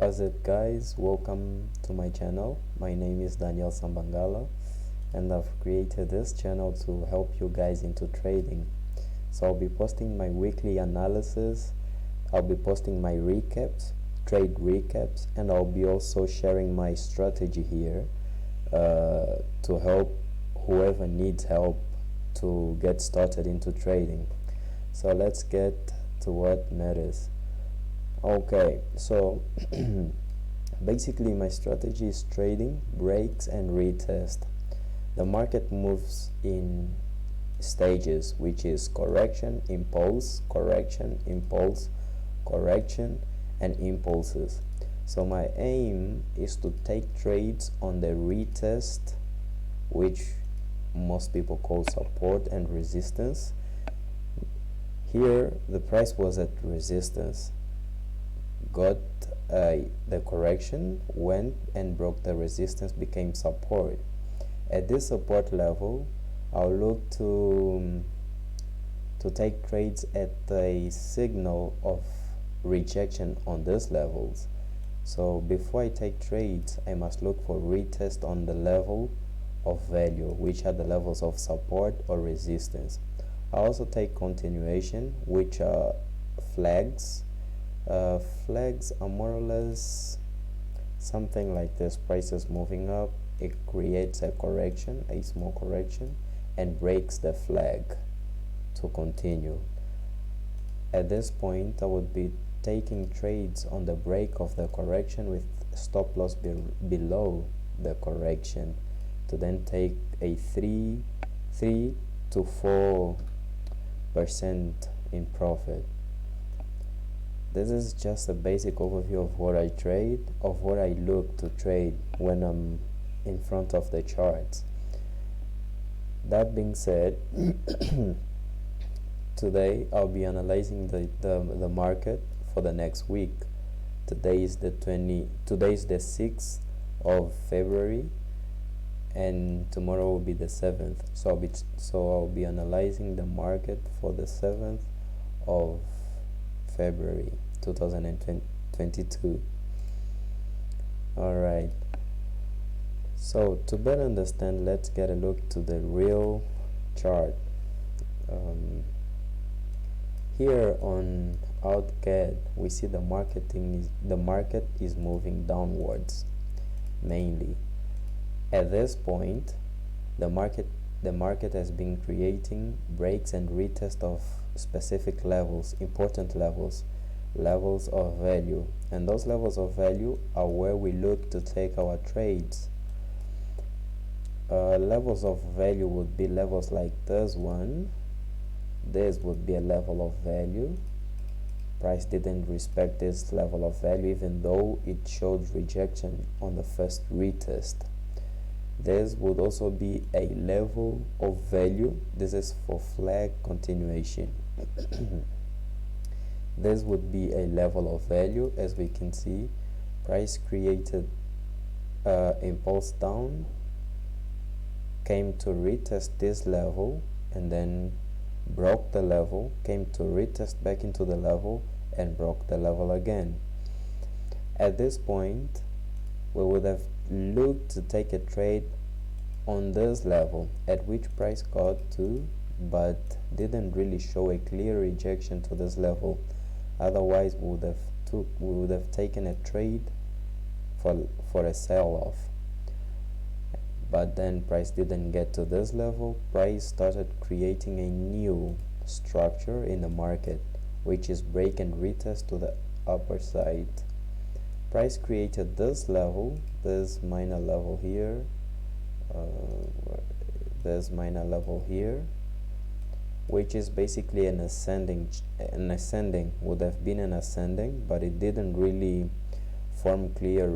How's it, guys? Welcome to my channel. My name is Daniel Sambangala, and I've created this channel to help you guys into trading. So I'll be posting my weekly analysis, I'll be posting my recaps, trade recaps, and I'll be also sharing my strategy here to help whoever needs help to get started into trading. So let's get to what matters. Okay, so basically my strategy is trading, breaks and retest. The market moves in stages, which is correction, impulse, correction, impulse, correction, and impulses. So my aim is to take trades on the retest, which most people call support and resistance. Here the price was at resistance, got the correction, went and broke the resistance, became support. At this support level, I'll look to take trades at the signal of rejection on these levels. So before I take trades, I must look for retest on the level of value, which are the levels of support or resistance. I also take continuation, which are flags. Flags are more or less something like this: price is moving up, it creates a correction, a small correction, and breaks the flag to continue. At this point, I would be taking trades on the break of the correction with stop loss below the correction to then take a 3 to 4% in profit. This is just a basic overview of what I trade, of what I look to trade when I'm in front of the charts. That being said, today I'll be analyzing the market for the next week. Today is the 6th of February, and tomorrow will be the 7th. So I'll be analyzing the market for the 7th of February 2022. Alright, so to better understand, let's get a look to the real chart. Here on OutCAD, we see the market is moving downwards mainly. At this point, the market has been creating breaks and retest of specific levels, important levels of value, and those levels of value are where we look to take our trades. Levels of value would be levels like this one. This would be a level of value. Price didn't respect this level of value even though it showed rejection on the first retest. This would also be a level of value. This is for flag continuation. This would be a level of value. As we can see, price created impulse down, came to retest this level, and then broke the level, came to retest back into the level, and broke the level again. At this point, we would have looked to take a trade on this level at which price got to, but didn't really show a clear rejection to this level. Otherwise, we would have taken a trade for a sell-off. But then price didn't get to this level. Price started creating a new structure in the market, which is break and retest to the upper side. Price created this level, this minor level here, this minor level here, which is basically an ascending. Would have been an ascending, but it didn't really form clear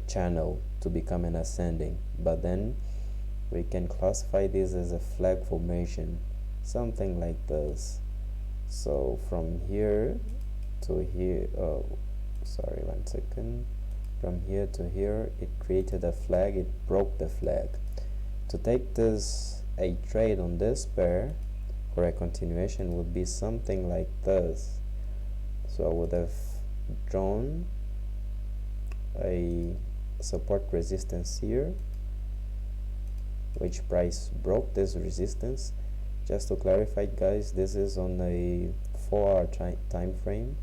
channel to become an ascending. But then we can classify this as a flag formation, something like this. So from here to here, from here to here, it created a flag, it broke the flag. To take this a trade on this pair for a continuation would be something like this. So I would have drawn a support resistance here, which price broke this resistance. Just to clarify, guys, this is on a 4-hour time frame,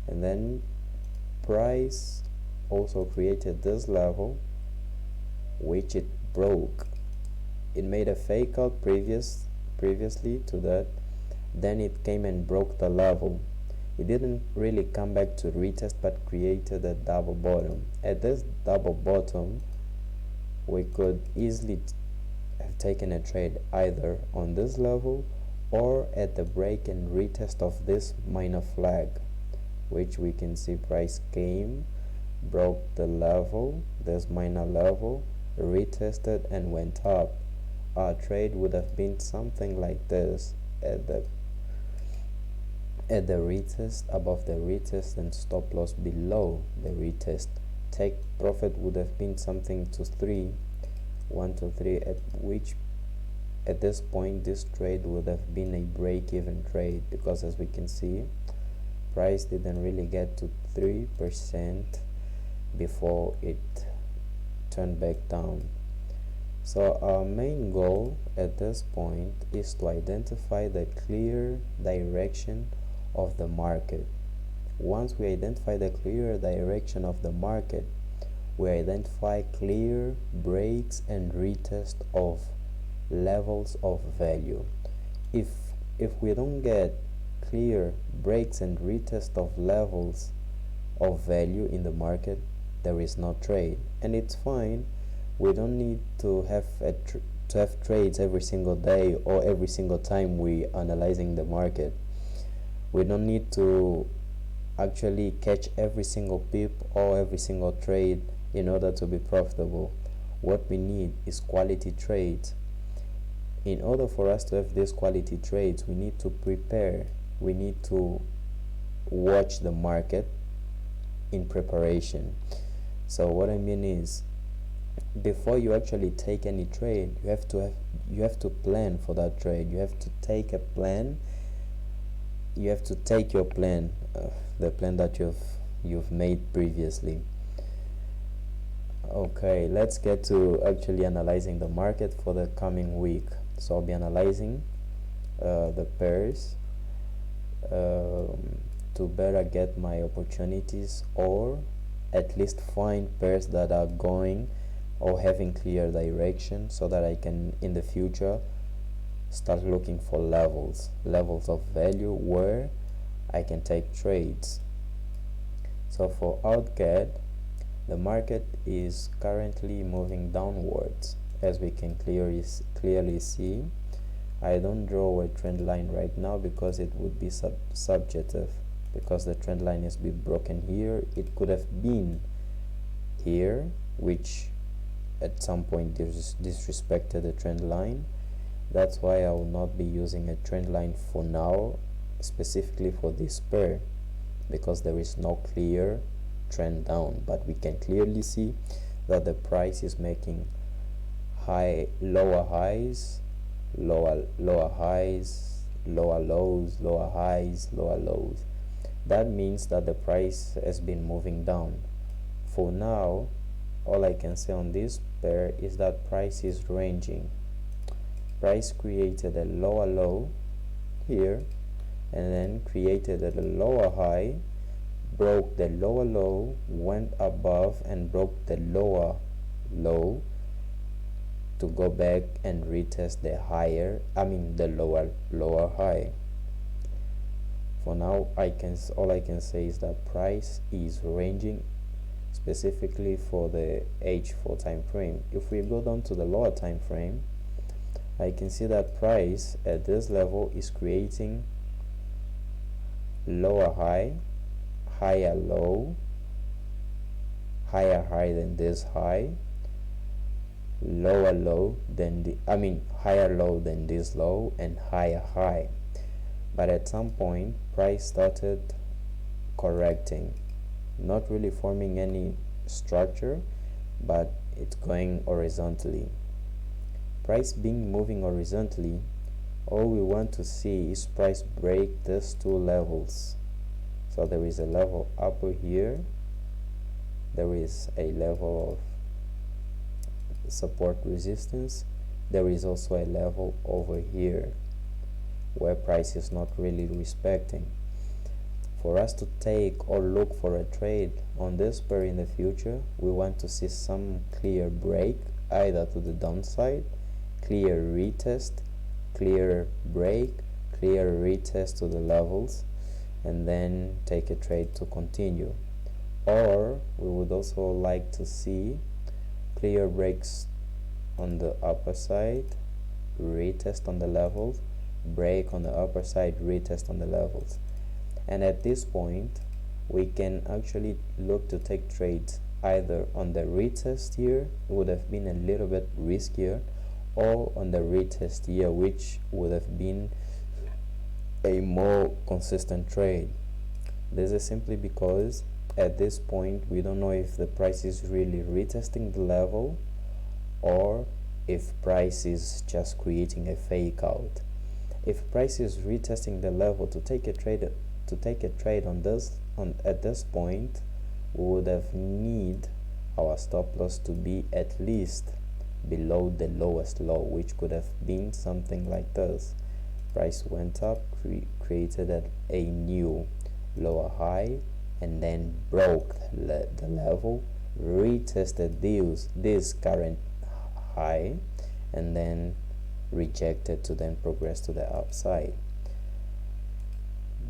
and then price also created this level, which it broke. It made a fake out previously to that, then it came and broke the level. It didn't really come back to retest, but created a double bottom. At this double bottom, we could easily have taken a trade either on this level or at the break and retest of this minor flag, which we can see price came, broke the level, this minor level, retested and went up. Our trade would have been something like this at the retest, above the retest, and stop loss below the retest. Take profit would have been something to 1 to 3, at which at this point this trade would have been a break-even trade, because as we can see, price didn't really get to 3% before it turned back down. So our main goal at this point is to identify the clear direction of the market. Once we identify the clear direction of the market, we identify clear breaks and retest of levels of value. If we don't get clear breaks and retest of levels of value in the market, there is no trade, and it's fine. We don't need to have trades every single day or every single time we analyzing the market. We don't need to actually catch every single pip or every single trade in order to be profitable. What we need is quality trades. In order for us to have these quality trades, we need to prepare. We need to watch the market in preparation. So what I mean is, before you actually take any trade, you have to plan for that trade. You have to take a plan. You have to take your plan, the plan that you've made previously. Okay, let's get to actually analyzing the market for the coming week. So I'll be analyzing the pairs to better get my opportunities, or at least find pairs that are going or having clear direction, so that I can in the future start looking for levels of value where I can take trades. So for OutCAD, the market is currently moving downwards, as we can clearly see. I don't draw a trend line right now because it would be subjective, because the trend line is being broken here. It could have been here, which at some point disrespected the trend line. That's why I will not be using a trend line for now, specifically for this pair, because there is no clear trend down. But we can clearly see that the price is making lower highs, lower highs, lower lows, lower highs, lower lows. That means that the price has been moving down. For now, all I can say on this pair is that price is ranging. Price created a lower low here, and then created a lower high, broke the lower low, went above and broke the lower low to go back and retest the lower high. For now, all I can say is that price is ranging, specifically for the H4 time frame. If we go down to the lower time frame, I can see that price at this level is creating lower high, higher low, higher high than this high, lower low than higher low than this low, and higher high. But at some point, price started correcting, not really forming any structure, but it's going horizontally. Price moving horizontally, all we want to see is price break these two levels. So there is a level upper here, there is a level of support resistance. There is also a level over here where price is not really respecting. For us to take or look for a trade on this pair in the future, we want to see some clear break either to the downside, clear retest, clear break, clear retest to the levels, and then take a trade to continue. Or we would also like to see clear breaks on the upper side, retest on the levels, break on the upper side, retest on the levels. And at this point we can actually look to take trades either on the retest here, would have been a little bit riskier, or on the retest here, which would have been a more consistent trade. This is simply because at this point we don't know if the price is really retesting the level or if price is just creating a fake out. If price is retesting the level, to take a trade at this point, we would have need our stop loss to be at least below the lowest low, which could have been something like this. Price went up, created a new lower high, and then broke the level, retested this current high, and then rejected to then progress to the upside.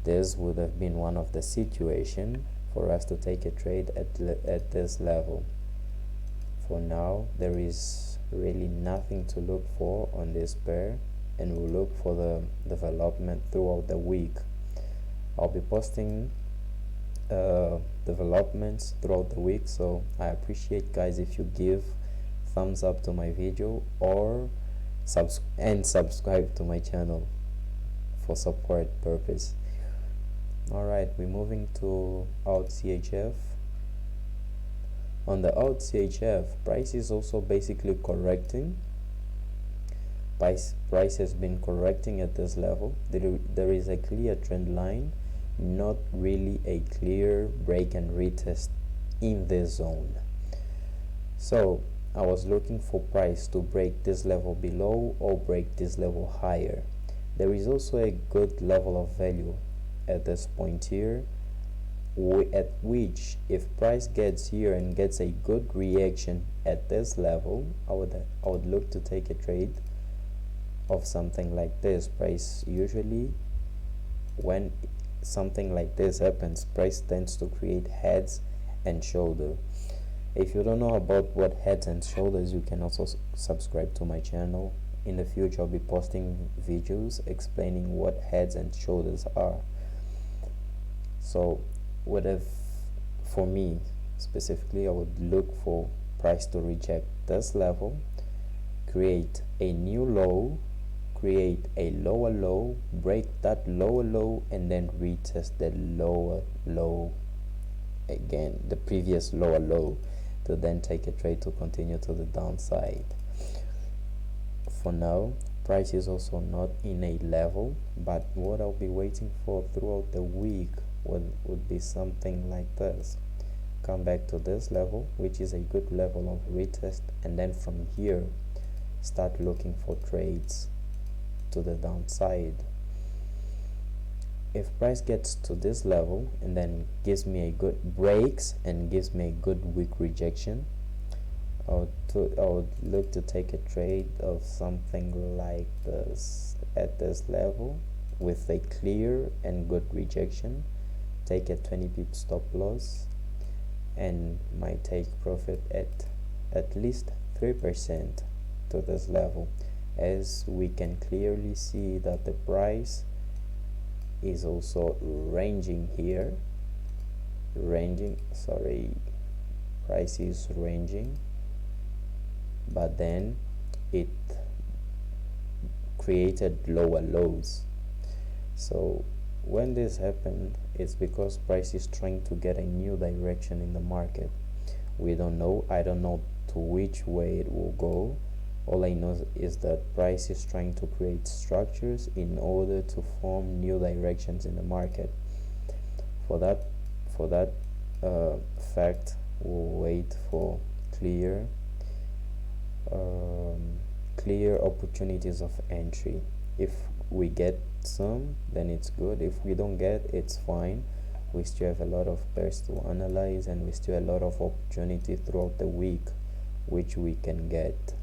This would have been one of the situation for us to take a trade at this level. For now, there is really nothing to look for on this pair, and we'll look for the development throughout the week. I'll be posting developments throughout the week, so I appreciate, guys, if you give thumbs up to my video or subscribe to my channel for support purpose. Alright, we're moving to out CHF. On the out CHF, price is also basically correcting. Price has been correcting at this level. There is a clear trend line, not really a clear break and retest in this zone. So I was looking for price to break this level below or break this level higher. There is also a good level of value at this point here, at which if price gets here and gets a good reaction at this level, I would look to take a trade of something like this. Price usually, when something like this happens, price tends to create heads and shoulder. If you don't know about what heads and shoulders, you can also subscribe to my channel. In the future I'll be posting videos explaining what heads and shoulders are. So for me specifically, I would look for price to reject this level, create a new low, create a lower low, break that lower low, and then retest the lower low again, the previous lower low, to then take a trade to continue to the downside. For now, price is also not in a level, but what I'll be waiting for throughout the week would be something like this. Come back to this level, which is a good level of retest, and then from here start looking for trades to the downside. If price gets to this level and then gives me a good breaks and gives me a good weak rejection, I would look to take a trade of something like this at this level with a clear and good rejection. Take a 20 pip stop loss and might take profit at least 3% to this level, as we can clearly see that the price is also ranging here. Price is ranging, but then it created lower lows. So when this happened, it's because price is trying to get a new direction in the market. We don't know, I don't know to which way it will go. All I know is that price is trying to create structures in order to form new directions in the market. For that fact, we'll wait for clear clear opportunities of entry. If we get some, then it's good. If we don't get, it's fine. We still have a lot of pairs to analyze, and we still have a lot of opportunity throughout the week which we can get.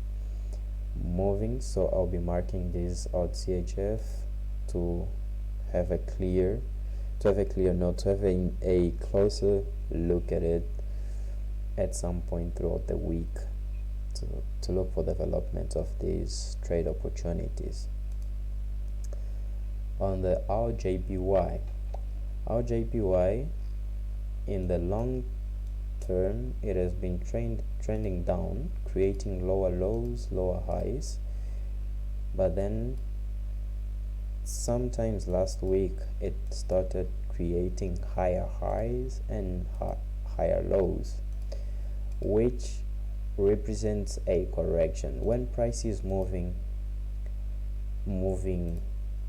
Moving, so I'll be marking this out CHF to have a clear note, to have a closer look at it at some point throughout the week, to look for development of these trade opportunities. On the RJPY in the long term, it has been trending down, creating lower lows, lower highs, but then sometimes last week it started creating higher highs and higher lows, which represents a correction. When price is moving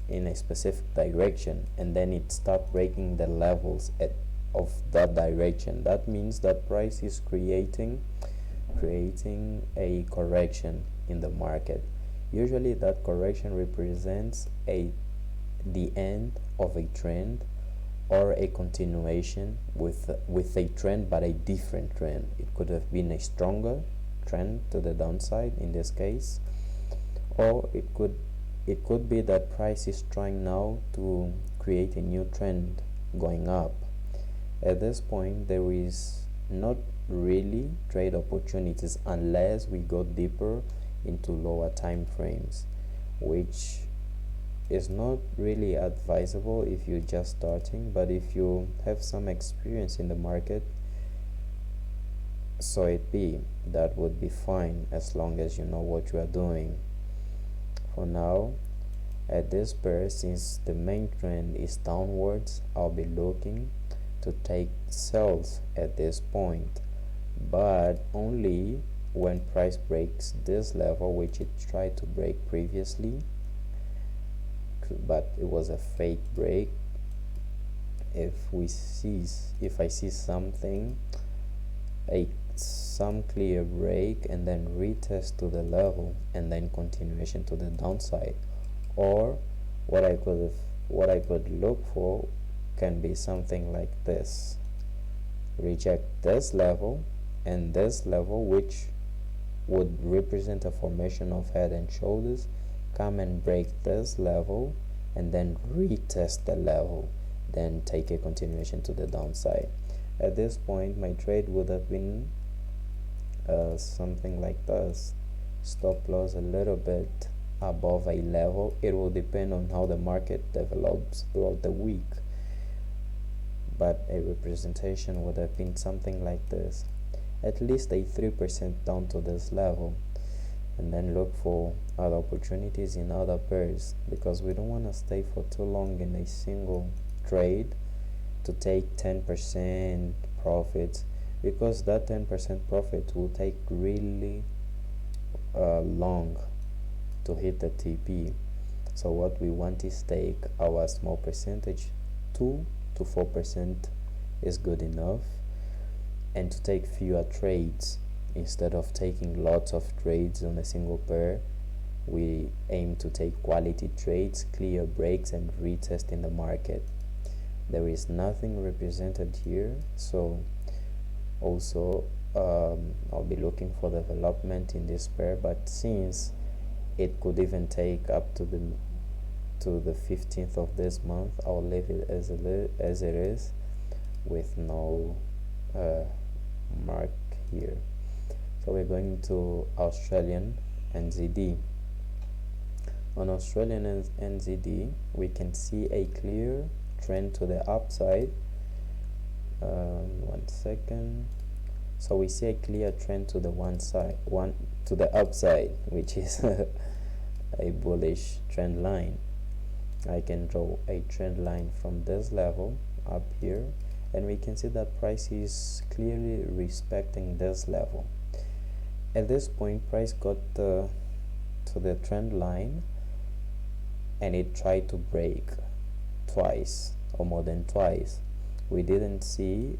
in a specific direction and then it start breaking the levels of that direction, that means that price is creating a correction in the market. Usually that correction represents the end of a trend or a continuation with a trend, but a different trend. It could have been a stronger trend to the downside in this case, or it could be that price is trying now to create a new trend going up. At this point, there is not really trade opportunities unless we go deeper into lower time frames, which is not really advisable if you're just starting. But if you have some experience in the market, so it be, that would be fine, as long as you know what you are doing. For now, at this pair, since the main trend is downwards, I'll be looking to take sells at this point, but only when price breaks this level, which it tried to break previously, but it was a fake break. If I see something, some clear break and then retest to the level and then continuation to the downside, or what I could look for can be something like this: reject this level and this level, which would represent a formation of head and shoulders, come and break this level and then retest the level, then take a continuation to the downside. At this point, my trade would have been something like this: stop loss a little bit above a level. It will depend on how the market develops throughout the week, but a representation would have been something like this: at least a 3% down to this level, and then look for other opportunities in other pairs, because we don't want to stay for too long in a single trade to take 10% profits, because that 10% profit will take really long to hit the TP. So what we want is take our small percentage, 2 to 4% is good enough, and to take fewer trades. Instead of taking lots of trades on a single pair, we aim to take quality trades, clear breaks, and retest in the market. There is nothing represented here, so also I'll be looking for development in this pair, but since it could even take up to the 15th of this month, I'll leave it as it is with no mark here. So we're going to Australian NZD. On Australian NZD, we can see a clear trend to the upside. One second. So we see a clear trend to the to the upside, which is a bullish trend line. I can draw a trend line from this level up here, and we can see that price is clearly respecting this level. At this point, price got to the trend line and it tried to break twice or more than twice. We didn't see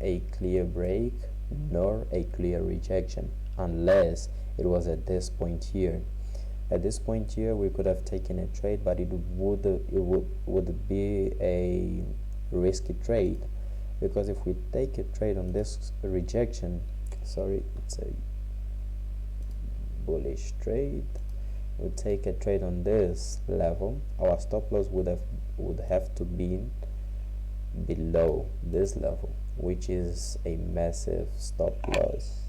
a clear break nor a clear rejection, unless it was at this point here. At this point here, we could have taken a trade, but it would be a risky trade, because if we take a trade on this rejection, sorry, it's a bullish trade, we take a trade on this level, our stop loss would have to be below this level, which is a massive stop loss.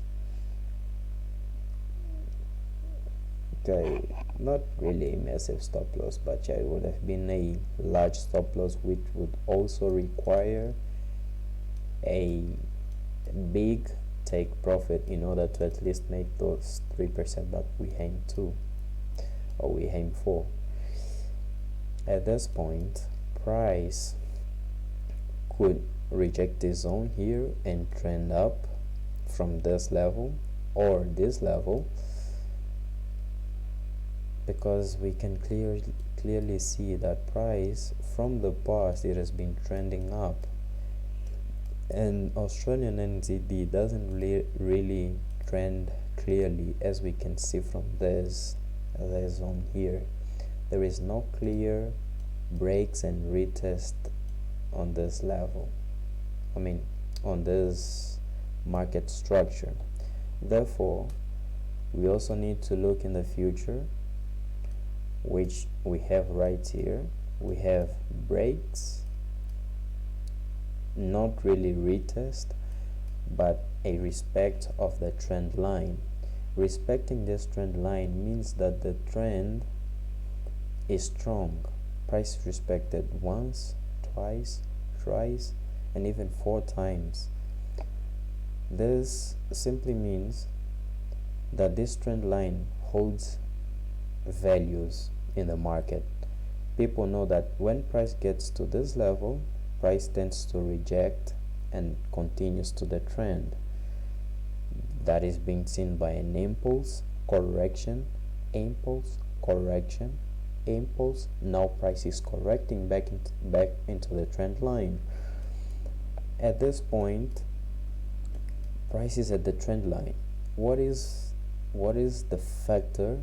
Okay, not really a massive stop loss, but yeah, it would have been a large stop loss, which would also require a big take profit in order to at least make those 3% that we aim to, or we aim for. At this point, price could reject this zone here and trend up from this level or this level, because we can clearly see that price from the past, it has been trending up, and Australian NZD doesn't really trend clearly, as we can see from this zone here. There is no clear breaks and retest on this level, on this market structure. Therefore, we also need to look in the future, which we have right here. We have breaks, not really retest, but a respect of the trend line. Respecting this trend line means that the trend is strong. Price respected once, twice, thrice, and even 4 times. This simply means that this trend line holds values in the market. People know that when price gets to this level, price tends to reject and continues to the trend. That is being seen by an impulse, correction, impulse, correction, impulse. Now price is correcting back into the trend line. At this point, price is at the trend line. What is the factor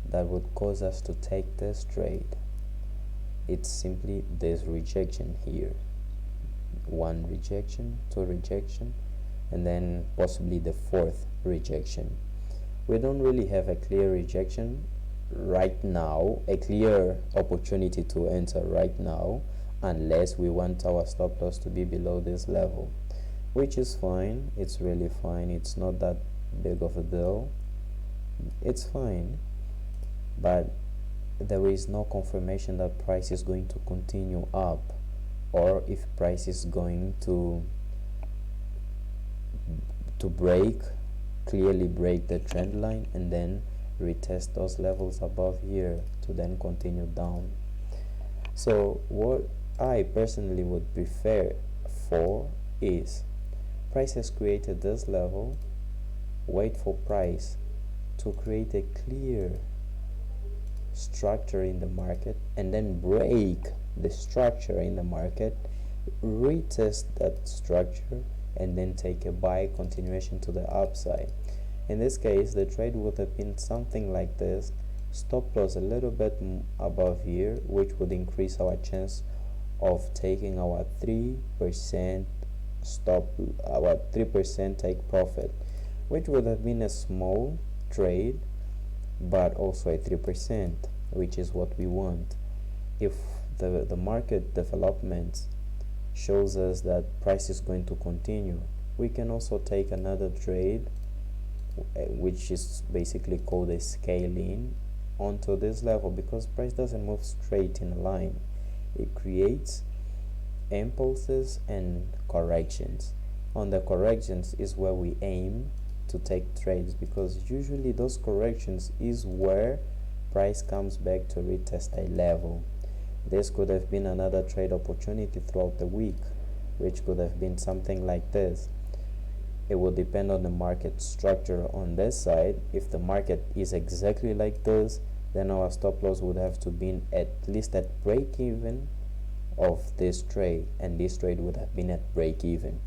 that would cause us to take this trade? It's simply this rejection here. 1 rejection, 2 rejection, and then possibly the 4th rejection. We don't really have a clear rejection right now, a clear opportunity to enter right now, unless we want our stop loss to be below this level, which is fine. It's really fine. It's not that big of a deal. It's fine, but there is no confirmation that price is going to continue up, or if price is going to clearly break the trend line and then retest those levels above here to then continue down. So what I personally would prefer for is, price has created this level, wait for price to create a clear structure in the market and then break the structure in the market, retest that structure, and then take a buy continuation to the upside. In this case, the trade would have been something like this: stop loss a little bit above here, which would increase our chance of taking our 3% our 3% take profit, which would have been a small trade, but also a 3%, which is what we want. If the market development shows us that price is going to continue, we can also take another trade, which is basically called a scale-in onto this level, because price doesn't move straight in a line. It creates impulses and corrections. On the corrections is where we aim to take trades, because usually those corrections is where price comes back to retest a level. This could have been another trade opportunity throughout the week, which could have been something like this. It will depend on the market structure on this side. If the market is exactly like this, then our stop loss would have to be at least at break even of this trade, and this trade would have been at break even.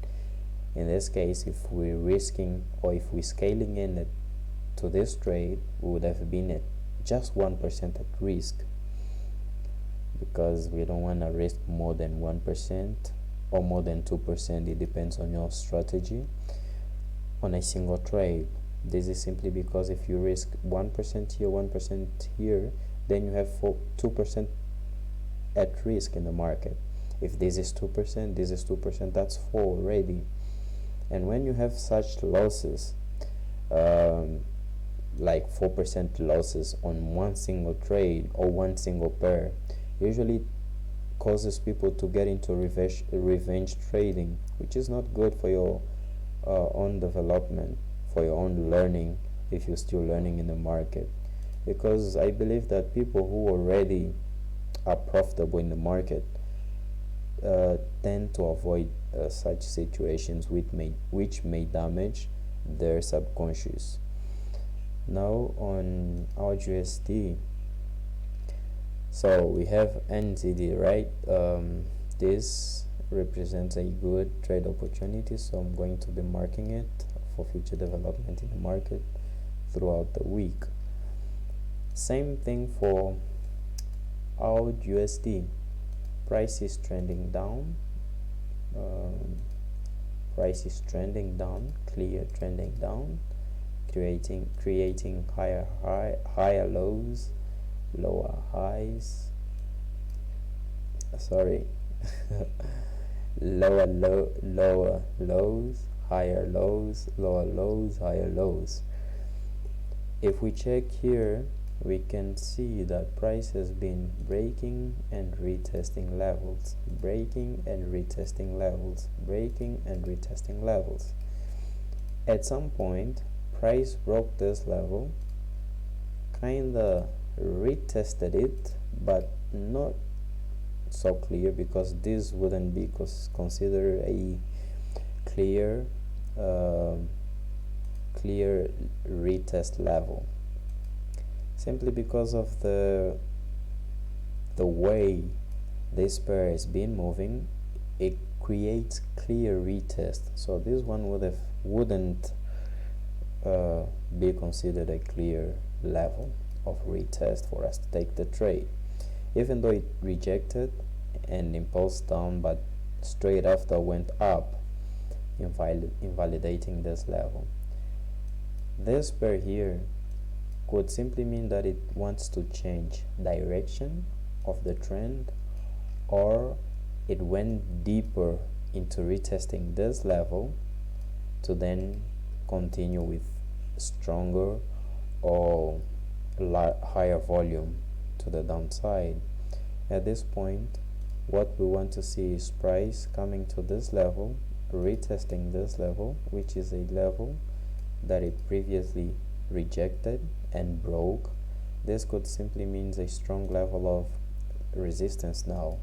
In this case, if we're risking or if we're scaling in it to this trade, we would have been at just 1% at risk, because we don't want to risk more than 1% or more than 2%. It depends on your strategy on a single trade. This is simply because if you risk 1% here, 1% here, then you have 2% at risk in the market. If this is 2%, this is 2%, that's 4 already. And when you have such losses, like 4% losses on one single trade or one single pair, usually causes people to get into revenge trading, which is not good for your own development, for your own learning, if you're still learning in the market. Because I believe that people who already are profitable in the market tend to avoid such situations which may damage their subconscious. Now on our USD, so we have NZD, right? This represents a good trade opportunity, so I'm going to be marking it for future development in the market throughout the week. Same thing for our USD. Price is trending down. Price is trending down, clear trending down, creating higher lows, lower highs. Sorry, lower lows, higher lows, lower lows, higher lows. If we check here, we can see that price has been breaking and retesting levels, breaking and retesting levels, breaking and retesting levels. At some point, price broke this level, kinda retested it, but not so clear, because this wouldn't be considered a clear retest level, simply because of the way this pair has been moving. It creates clear retest, so this one wouldn't be considered a clear level of retest for us to take the trade, even though it rejected and impulsed down, but straight after went up, invalidating this level. This pair here could simply mean that it wants to change direction of the trend, or it went deeper into retesting this level to then continue with stronger or higher volume to the downside. At this point, what we want to see is price coming to this level, retesting this level, which is a level that it previously rejected and broke. This could simply mean a strong level of resistance. Now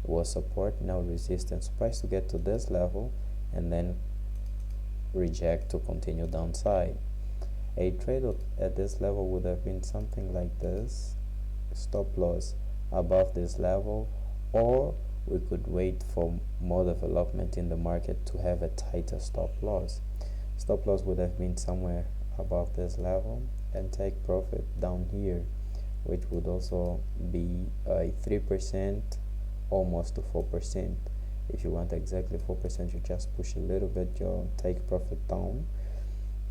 it was support, now resistance. Price to get to this level and then reject to continue downside. A trade at this level would have been something like this: stop loss above this level, or we could wait for more development in the market to have a tighter stop loss. Stop loss would have been somewhere above this level, and take profit down here, which would also be a 3%, almost to 4%. If you want exactly 4%, you just push a little bit your take profit down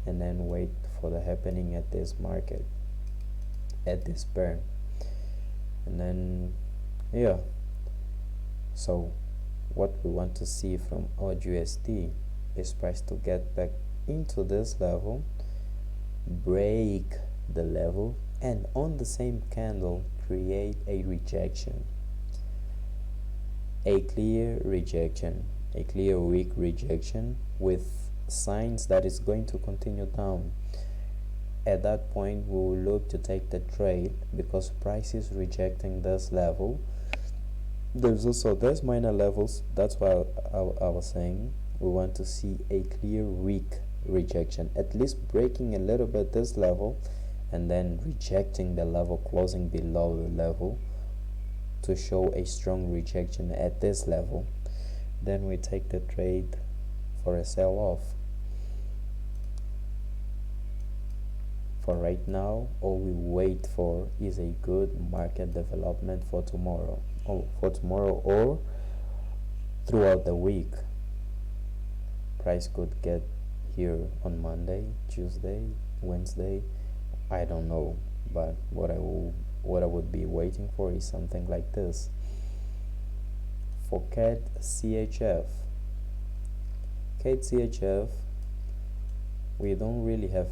and then wait for the happening at this market, at this pair. And then so what we want to see from our USD is price to get back into this level, break the level, and on the same candle create a rejection, a clear rejection, a clear weak rejection with signs that it's going to continue down. At that point, we will look to take the trade, because price is rejecting this level. There's also these minor levels. That's why I was saying we want to see a clear weak rejection, at least breaking a little bit this level and then rejecting the level, closing below the level to show a strong rejection at this level. Then we take the trade for a sell-off. For right now, all we wait for is a good market development for tomorrow, or throughout the week. Price could get here on Monday, Tuesday, Wednesday, I don't know, but what I would be waiting for is something like this. For CAD CHF, we don't really have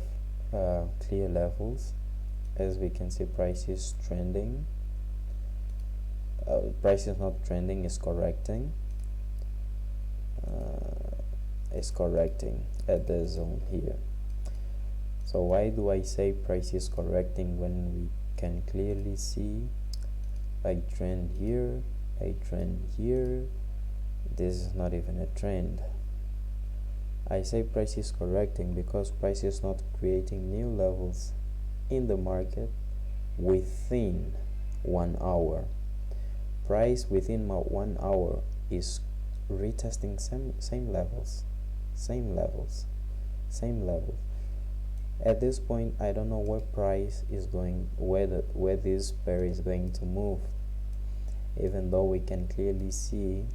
clear levels. As we can see, price is trending. Price is not trending, is correcting. Is correcting at the zone here. So why do I say price is correcting when we can clearly see a trend here, a trend here? This is not even a trend. I say price is correcting because price is not creating new levels in the market within 1 hour. Price within 1 hour is retesting same levels. At this point, I don't know where price is going, where this pair is going to move, even though we can clearly see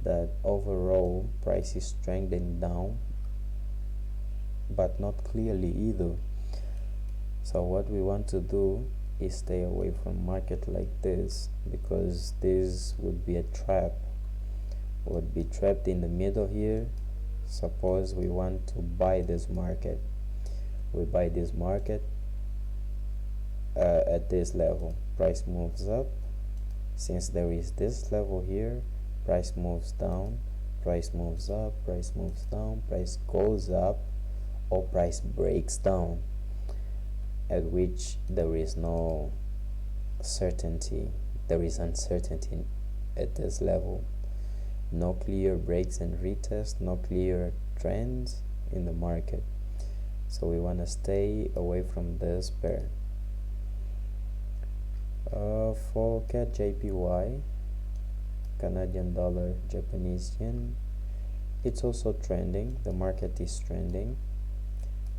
that overall price is trending down, but not clearly either. So what we want to do is stay away from market like this, because this would be a trap. Would be trapped in the middle here. Suppose we want to buy this market, we buy this market at this level, price moves up. Since there is this level here, price moves down, price moves up, price moves down, price goes up, or price breaks down, at which there is no certainty, there is uncertainty at this level. No clear breaks and retests, no clear trends in the market. So we want to stay away from this pair. For CAD JPY, Canadian dollar, Japanese yen, it's also trending. The market is trending.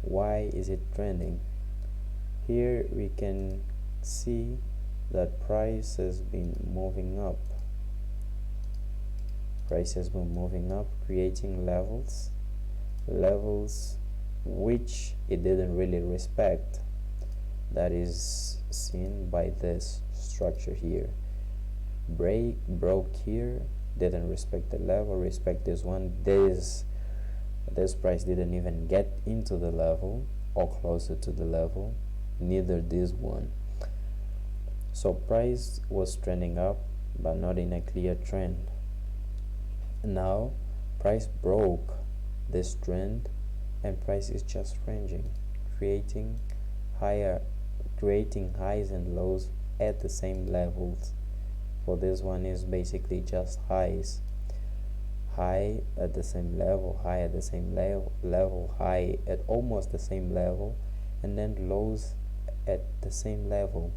Why is it trending? Here we can see that price has been moving up. Price has been moving up, creating levels which it didn't really respect. That is seen by this structure here. Broke here, didn't respect the level, respect this one. This price didn't even get into the level or closer to the level, neither this one. So price was trending up, but not in a clear trend. Now price broke this trend and price is just ranging, creating highs and lows at the same levels. For this one is basically just highs, high at the same level, high at the same level, high at almost the same level, and then lows at the same level.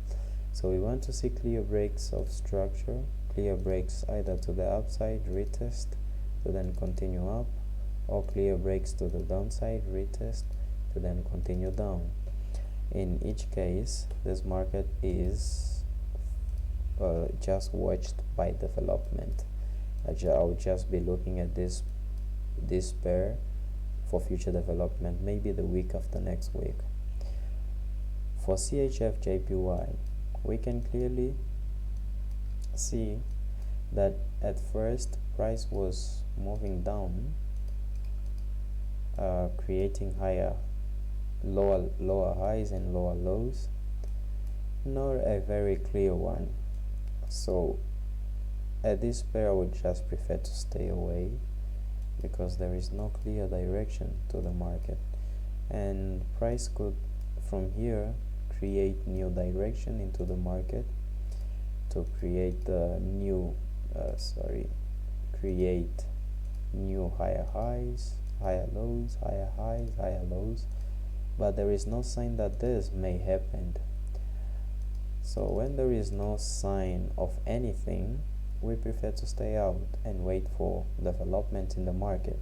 So we want to see clear breaks of structure, clear breaks either to the upside, retest to then continue up, or clear breaks to the downside, retest to then continue down. In each case, this market is just watched by development. I'll just be looking at this pair for future development, maybe the week after next week. For CHF JPY, we can clearly see that at first price was moving down, creating lower highs and lower lows, not a very clear one. So at this pair I would just prefer to stay away, because there is no clear direction to the market, and price could from here create new direction into the market to create create new higher highs, higher lows, higher highs, higher lows, but there is no sign that this may happen. So when there is no sign of anything, we prefer to stay out and wait for development in the market.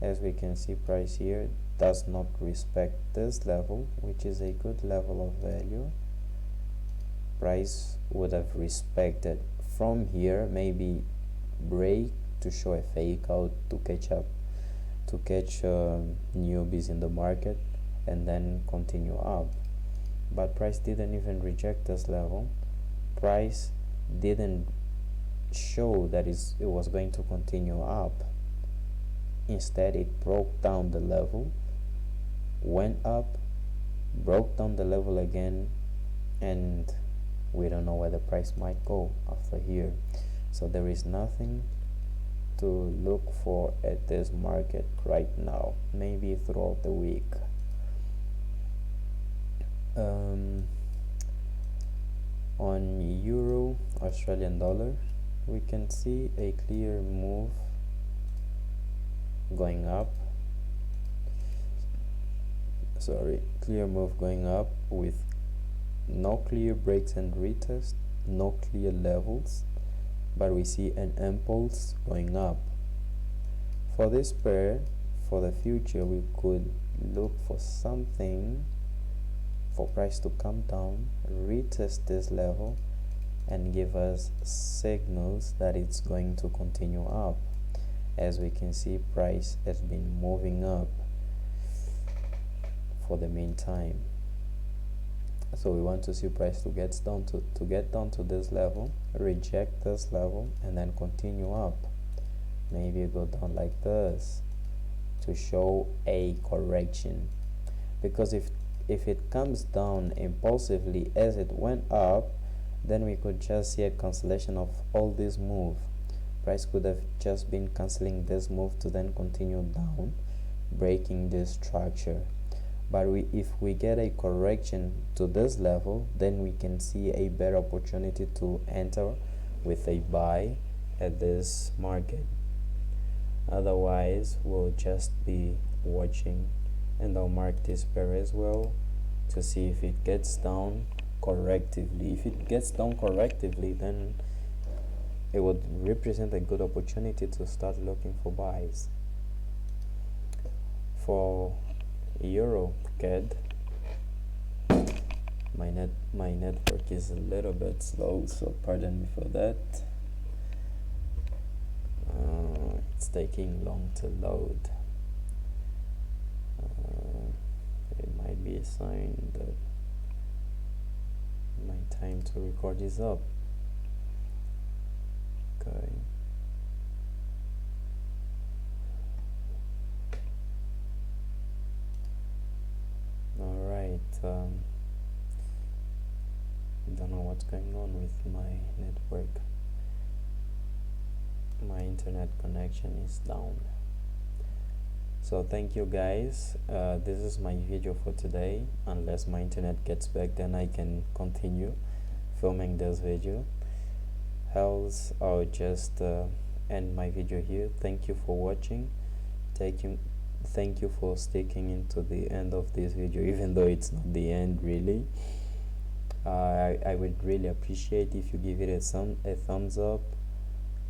As we can see, price here does not respect this level, which is a good level of value. Price would have respected from here, maybe break to show a fake out to catch up, to catch newbies in the market, and then continue up. But price didn't even reject this level. Price didn't show that it was going to continue up. Instead, it broke down the level, went up, broke down the level again, and we don't know where the price might go after here. So there is nothing to look for at this market right now, maybe throughout the week. On euro, Australian dollar, we can see a clear move going up. Clear move going up with no clear breaks and retest, no clear levels, but we see an impulse going up. For this pair, for the future, we could look for something for price to come down, retest this level, and give us signals that it's going to continue up. As we can see, price has been moving up for the meantime. So we want to see price to get down to this level, reject this level, and then continue up. Maybe go down like this to show a correction. Because if it comes down impulsively as it went up, then we could just see a cancellation of all this move. Price could have just been canceling this move to then continue down, breaking this structure. But if we get a correction to this level, then we can see a better opportunity to enter with a buy at this market. Otherwise, we'll just be watching, and I'll mark this pair as well to see if it gets down correctively. If it gets down correctively, then it would represent a good opportunity to start looking for buys. For Euro CAD, my network is a little bit slow, so pardon me for that. It's taking long to load. It might be a sign that my time to record is up. Okay. Alright, don't know what's going on with my network. My internet connection is down. So thank you guys. This is my video for today. Unless my internet gets back, then I can continue filming this video. Else I'll just end my video here. Thank you for watching. Thank you for sticking into the end of this video, even though it's not the end really. I would really appreciate if you give it a thumbs up,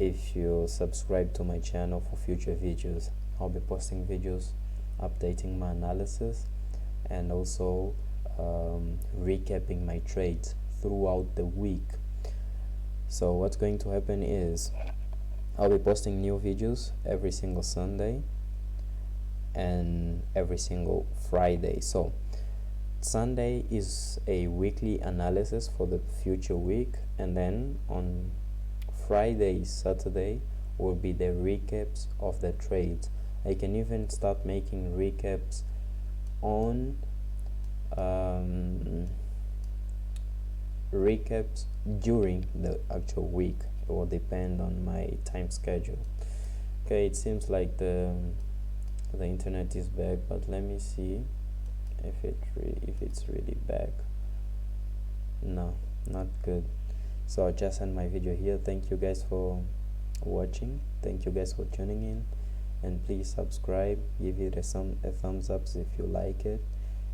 if you subscribe to my channel for future videos. I'll be posting videos updating my analysis and also recapping my trades throughout the week. So what's going to happen is I'll be posting new videos every single Sunday and every single Friday. So Sunday is a weekly analysis for the future week, and then on Friday, Saturday will be the recaps of the trades. I can even start making recaps on recaps during the actual week. It will depend on my time schedule. Okay, it seems like the internet is back, but let me see if it's really back. No, not good. So I'll just end my video here. Thank you guys for watching. Thank you guys for tuning in, and please subscribe, give it a thumbs up if you like it,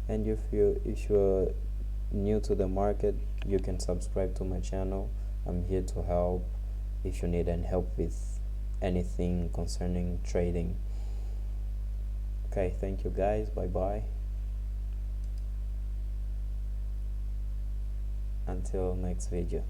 and if you're new to the market, you can subscribe to my channel. I'm here to help if you need any help with anything concerning trading. Okay, thank you guys, bye bye, until next video.